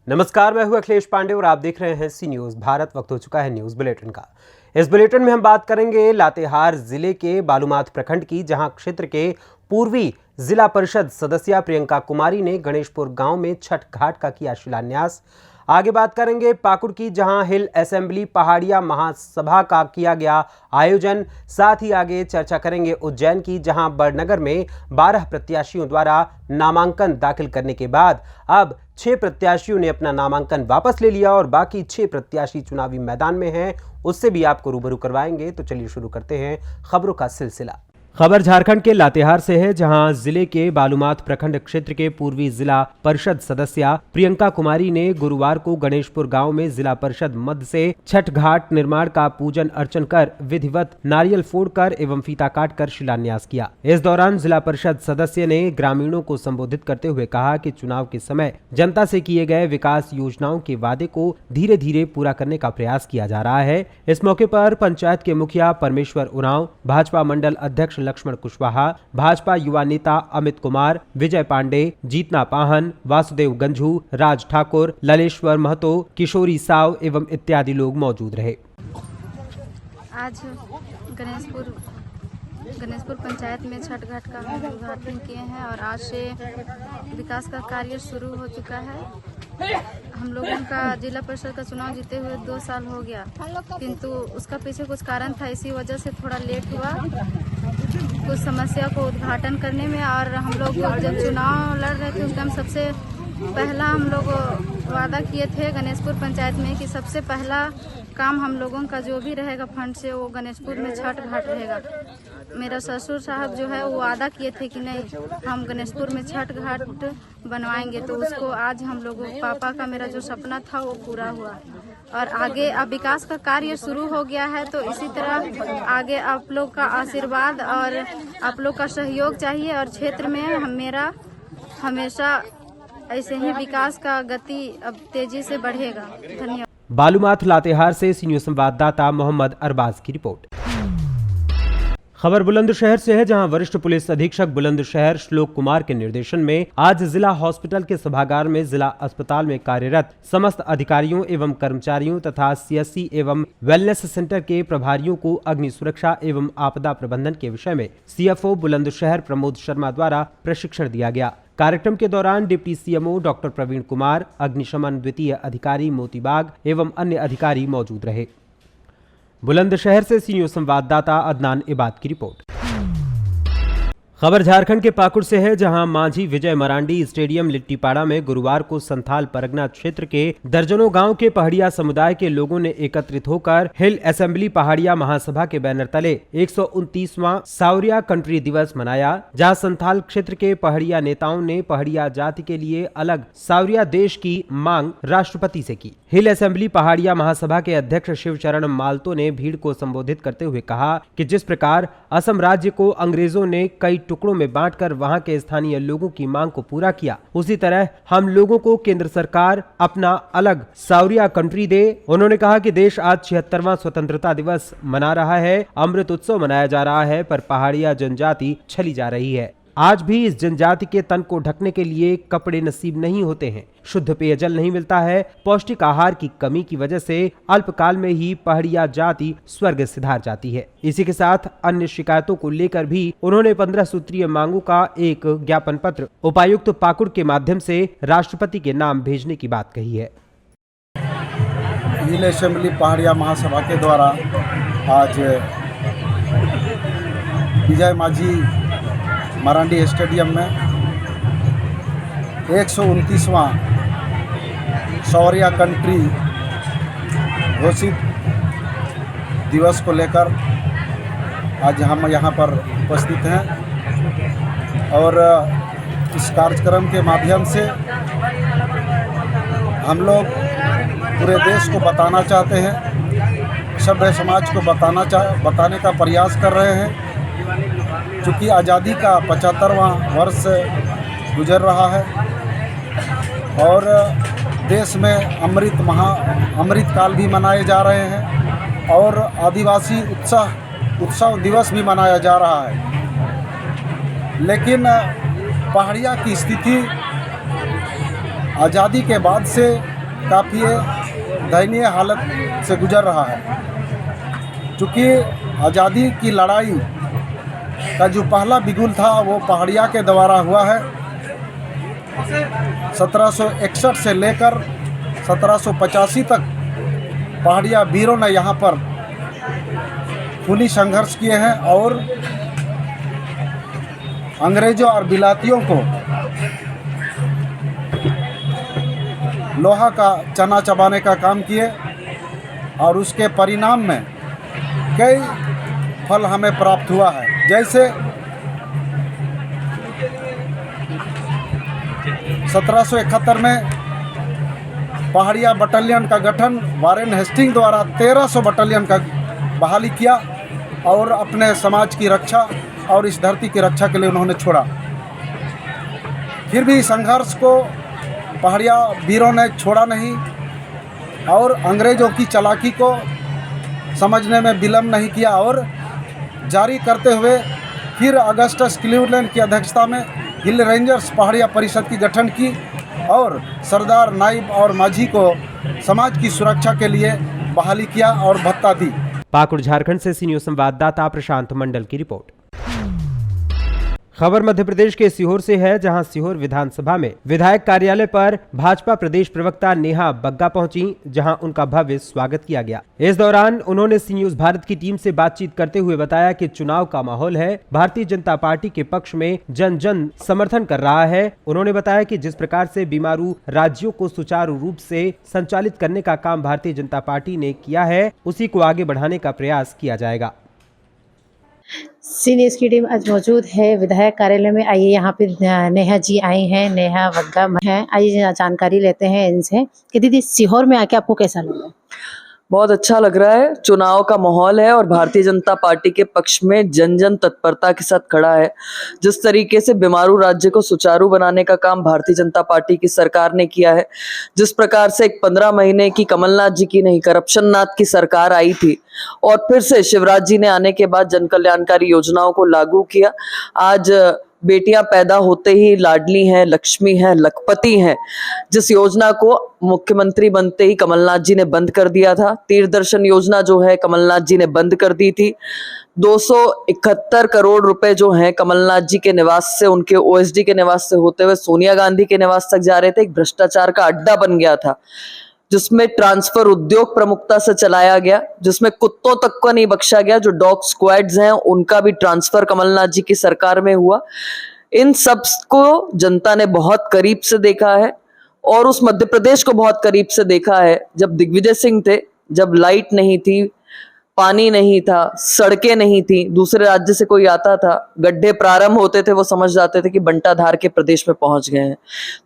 नमस्कार, मैं हूं अखिलेश पांडे और आप देख रहे हैं सी न्यूज भारत। वक्त हो चुका है न्यूज बुलेटिन का। इस बुलेटिन में हम बात करेंगे लातेहार जिले के बालूमाथ प्रखंड की, जहां क्षेत्र के पूर्वी जिला परिषद सदस्या प्रियंका कुमारी ने गणेशपुर गांव में छठ घाट का किया शिलान्यास। आगे बात करेंगे पाकुड़ की, जहां हिल असेंबली पहाड़िया महासभा का किया गया आयोजन। साथ ही आगे चर्चा करेंगे उज्जैन की, जहां बड़नगर में 12 प्रत्याशियों द्वारा नामांकन दाखिल करने के बाद अब 6 प्रत्याशियों ने अपना नामांकन वापस ले लिया और बाकी 6 प्रत्याशी चुनावी मैदान में हैं। उससे भी आपको रूबरू करवाएंगे। तो चलिए शुरू करते हैं खबरों का सिलसिला। खबर झारखंड के लातेहार से है, जहां जिले के बालूमाथ प्रखंड क्षेत्र के पूर्वी जिला परिषद सदस्या प्रियंका कुमारी ने गुरुवार को गणेशपुर गांव में जिला परिषद मद से छठ घाट निर्माण का पूजन अर्चन कर विधिवत नारियल फोड़कर एवं फीता काटकर शिलान्यास किया। इस दौरान जिला परिषद सदस्य ने ग्रामीणों को संबोधित करते हुए कहा कि चुनाव के समय जनता से किए गए विकास योजनाओं के वादे को धीरे धीरे पूरा करने का प्रयास किया जा रहा है। इस मौके पर पंचायत के मुखिया परमेश्वर उरांव, भाजपा मंडल अध्यक्ष लक्ष्मण कुशवाहा, भाजपा युवा नेता अमित कुमार, विजय पांडे, जीतना पाहन, वासुदेव गंझू, राज ठाकुर, ललेश्वर महतो, किशोरी साव एवं इत्यादि लोग मौजूद रहे। आज गणेशपुर पंचायत में छठ घाट का उद्घाटन किए हैं और आज से विकास का कार्य शुरू हो चुका है। हम लोगों का जिला परिषद का चुनाव जीते हुए 2 साल हो गया, किंतु उसका पीछे कुछ कारण था, इसी वजह से थोड़ा लेट हुआ कुछ समस्या को उद्घाटन करने में। और हम लोग जब चुनाव लड़ रहे थे उस टाइम सबसे पहला हम लोग वादा किए थे गणेशपुर पंचायत में कि सबसे पहला काम हम लोगों का जो भी रहेगा फंड से वो गणेशपुर में छठ घाट रहेगा। मेरा ससुर साहब जो है वो वादा किए थे कि नहीं हम गणेशपुर में छठ घाट बनवाएंगे, तो उसको आज हम लोगों पापा का मेरा जो सपना था वो पूरा हुआ और आगे अब विकास का कार्य शुरू हो गया है। तो इसी तरह आगे आप लोग का आशीर्वाद और आप लोग का सहयोग चाहिए और क्षेत्र में मेरा हमेशा ऐसे ही विकास का गति अब तेजी से बढ़ेगा। धन्यवाद। बालूमाथ लातेहार से सी न्यूज संवाददाता मोहम्मद अरबाज की रिपोर्ट। खबर बुलंदशहर से है, जहां वरिष्ठ पुलिस अधीक्षक बुलंदशहर श्लोक कुमार के निर्देशन में आज जिला हॉस्पिटल के सभागार में जिला अस्पताल में कार्यरत समस्त अधिकारियों एवं कर्मचारियों तथा सीएससी एवं वेलनेस सेंटर के प्रभारियों को अग्नि सुरक्षा एवं आपदा प्रबंधन के विषय में सीएफओ बुलंदशहर प्रमोद शर्मा द्वारा प्रशिक्षण दिया गया। कार्यक्रम के दौरान deputy CMO doctor Praveen Kumar, अग्निशमन द्वितीय अधिकारी मोतीबाग एवं अन्य अधिकारी मौजूद रहे। बुलंदशहर से सी न्यूज संवाददाता अदनान इबाद की रिपोर्ट। खबर झारखंड के पाकुड़ से है, जहां मांझी विजय मरांडी स्टेडियम लिट्टीपाड़ा में गुरुवार को संथाल परगना क्षेत्र के दर्जनों गांव के पहाड़िया समुदाय के लोगों ने एकत्रित होकर हिल असेंबली पहाड़िया महासभा के बैनर तले 129वां सावरिया कंट्री दिवस मनाया, जहां संथाल क्षेत्र के पहाड़िया नेताओं ने पहाड़िया जाति के लिए अलग सावरिया देश की मांग राष्ट्रपति से की। हिल असेंबली पहाड़िया महासभा के अध्यक्ष शिवचरण मालतो ने भीड़ को संबोधित करते हुए कहा कि जिस प्रकार असम राज्य को अंग्रेजों ने कई टुकड़ों में बांटकर वहां के स्थानीय लोगों की मांग को पूरा किया, उसी तरह हम लोगों को केंद्र सरकार अपना अलग सावरिया कंट्री दे। उन्होंने कहा कि देश आज 76वां स्वतंत्रता दिवस मना रहा है, अमृत उत्सव मनाया जा रहा है, पर पहाड़िया जनजाति छली जा रही है। आज भी इस जनजाति के तन को ढकने के लिए कपड़े नसीब नहीं होते हैं, शुद्ध पेयजल नहीं मिलता है, पौष्टिक आहार की कमी की वजह से अल्पकाल में ही पहाड़िया जाति स्वर्ग सिधार जाती है। इसी के साथ अन्य शिकायतों को लेकर भी उन्होंने 15 सूत्रीय मांगों का एक ज्ञापन पत्र उपायुक्त पाकुड़ के माध्यम से राष्ट्रपति के नाम भेजने की बात कही है। हिल असेंबली पहाड़िया महासभा के द्वारा आज विजय मांझी मरांडी स्टेडियम में 129वां सावरिया कंट्री घोषित दिवस को लेकर आज हम यहाँ पर उपस्थित हैं और इस कार्यक्रम के माध्यम से हम लोग पूरे देश को बताना चाहते हैं, सभ्य समाज को बताने का प्रयास कर रहे हैं। चूँकि आज़ादी का 75वां वर्ष गुजर रहा है और देश में अमृत काल भी मनाए जा रहे हैं और आदिवासी उत्सव दिवस भी मनाया जा रहा है, लेकिन पहाड़िया की स्थिति आज़ादी के बाद से काफ़ी दयनीय हालत से गुजर रहा है। चूँकि आज़ादी की लड़ाई का जो पहला बिगुल था वो पहाड़िया के द्वारा हुआ है। 1761 से लेकर 1785 तक पहाड़िया वीरों ने यहाँ पर खूनी संघर्ष किए हैं और अंग्रेज़ों और बिलातियों को लोहा का चना चबाने का काम किए और उसके परिणाम में कई फल हमें प्राप्त हुआ है। जैसे 1771 में पहाड़िया बटालियन का गठन वारेन हेस्टिंग द्वारा 1300 बटालियन का बहाली किया और अपने समाज की रक्षा और इस धरती की रक्षा के लिए उन्होंने छोड़ा। फिर भी संघर्ष को पहाड़िया वीरों ने छोड़ा नहीं और अंग्रेज़ों की चालाकी को समझने में विलम्ब नहीं किया और जारी करते हुए फिर अगस्टस क्लीवलैंड की अध्यक्षता में हिल रेंजर्स पहाड़िया परिषद की गठन की और सरदार, नाइब और माझी को समाज की सुरक्षा के लिए बहाली किया और भत्ता दी। पाकुड़ झारखंड से सी न्यूज़ संवाददाता प्रशांत मंडल की रिपोर्ट। खबर मध्य प्रदेश के सीहोर से है, जहां सीहोर विधानसभा में विधायक कार्यालय पर भाजपा प्रदेश प्रवक्ता नेहा बग्गा पहुंची, जहां उनका भव्य स्वागत किया गया। इस दौरान उन्होंने सी न्यूज़ भारत की टीम से बातचीत करते हुए बताया कि चुनाव का माहौल है, भारतीय जनता पार्टी के पक्ष में जन जन समर्थन कर रहा है। उन्होंने बताया कि जिस प्रकार से बीमारू राज्यों को सुचारू रूप से संचालित करने का काम भारतीय जनता पार्टी ने किया है, उसी को आगे बढ़ाने का प्रयास किया जाएगा। सी न्यूज़ की टीम आज मौजूद है विधायक कार्यालय में। आइए यहाँ पे नेहा जी आई हैं, नेहा बग्गा हैं। आइए जानकारी लेते हैं इनसे कि दीदी सीहोर में आके आपको कैसा लगा? बहुत अच्छा लग रहा है। चुनाव का माहौल है और भारतीय जनता पार्टी के पक्ष में जन जन तत्परता के साथ खड़ा है। जिस तरीके से बीमारू राज्य को सुचारू बनाने का काम भारतीय जनता पार्टी की सरकार ने किया है, जिस प्रकार से एक 15 महीने की कमलनाथ जी की नहीं, करप्शन नाथ की सरकार आई थी और फिर से शिवराज जी ने आने के बाद जन कल्याणकारी योजनाओं को लागू किया। आज बेटियां पैदा होते ही लाडली हैं, लक्ष्मी हैं, लखपति हैं, जिस योजना को मुख्यमंत्री बनते ही कमलनाथ जी ने बंद कर दिया था। तीर्थदर्शन योजना जो है कमलनाथ जी ने बंद कर दी थी। 271 करोड़ रुपए जो हैं कमलनाथ जी के निवास से, उनके ओएसडी के निवास से होते हुए सोनिया गांधी के निवास तक जा रहे थे। एक भ्रष्टाचार का अड्डा बन गया था, जिसमें ट्रांसफर उद्योग प्रमुखता से चलाया गया, जिसमें कुत्तों तक को नहीं बख्शा गया। जो डॉग स्क्वाड्स हैं उनका भी ट्रांसफर कमलनाथ जी की सरकार में हुआ। इन सब को जनता ने बहुत करीब से देखा है और उस मध्य प्रदेश को बहुत करीब से देखा है। जब दिग्विजय सिंह थे, जब लाइट नहीं थी, पानी नहीं था, सड़कें नहीं थी, दूसरे राज्य से कोई आता था, गड्ढे प्रारंभ होते थे, वो समझ जाते थे कि बंटाधार के प्रदेश में पहुंच गए हैं।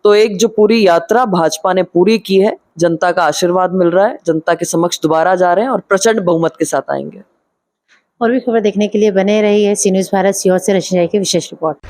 तो एक जो पूरी यात्रा भाजपा ने पूरी की है, जनता का आशीर्वाद मिल रहा है, जनता के समक्ष दोबारा जा रहे हैं और प्रचंड बहुमत के साथ आएंगे। और भी खबर देखने के लिए बने रही है सी न्यूज़ भारत सीहोर से रशिया की विशेष रिपोर्ट।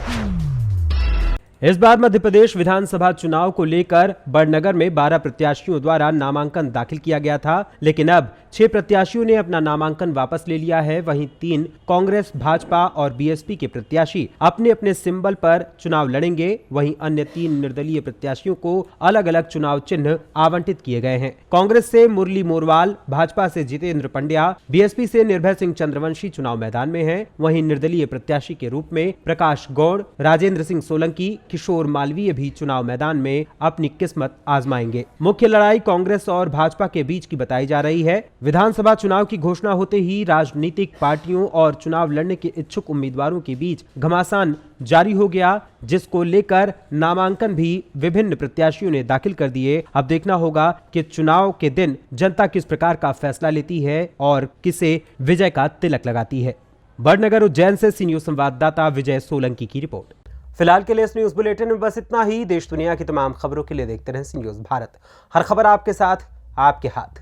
इस बार मध्य प्रदेश विधानसभा चुनाव को लेकर बड़नगर में 12 प्रत्याशियों द्वारा नामांकन दाखिल किया गया था, लेकिन अब 6 प्रत्याशियों ने अपना नामांकन वापस ले लिया है। वहीं 3 कांग्रेस, भाजपा और बीएसपी के प्रत्याशी अपने अपने सिंबल पर चुनाव लड़ेंगे। वहीं अन्य 3 निर्दलीय प्रत्याशियों को अलग अलग चुनाव चिन्ह आवंटित किए गए हैं। कांग्रेस से मुरली मोरवाल, भाजपा से जितेंद्र पंड्या, बीएसपी से निर्भय सिंह चंद्रवंशी चुनाव मैदान में हैं। वहीं निर्दलीय प्रत्याशी के रूप में प्रकाश गौड़, राजेंद्र सिंह सोलंकी, किशोर मालवीय भी चुनाव मैदान में अपनी किस्मत आजमाएंगे। मुख्य लड़ाई कांग्रेस और भाजपा के बीच की बताई जा रही है। विधानसभा चुनाव की घोषणा होते ही राजनीतिक पार्टियों और चुनाव लड़ने के इच्छुक उम्मीदवारों के बीच घमासान जारी हो गया, जिसको लेकर नामांकन भी विभिन्न प्रत्याशियों ने दाखिल कर दिए। अब देखना होगा कि चुनाव के दिन जनता किस प्रकार का फैसला लेती है और किसे विजय का तिलक लगाती है। बड़नगर उज्जैन से सी न्यूज़ संवाददाता विजय सोलंकी की रिपोर्ट। फिलहाल के लिए इस न्यूज़ बुलेटिन में बस इतना ही। देश दुनिया की तमाम खबरों के लिए देखते रहें सी न्यूज़ भारत। हर खबर आपके साथ, आपके हाथ।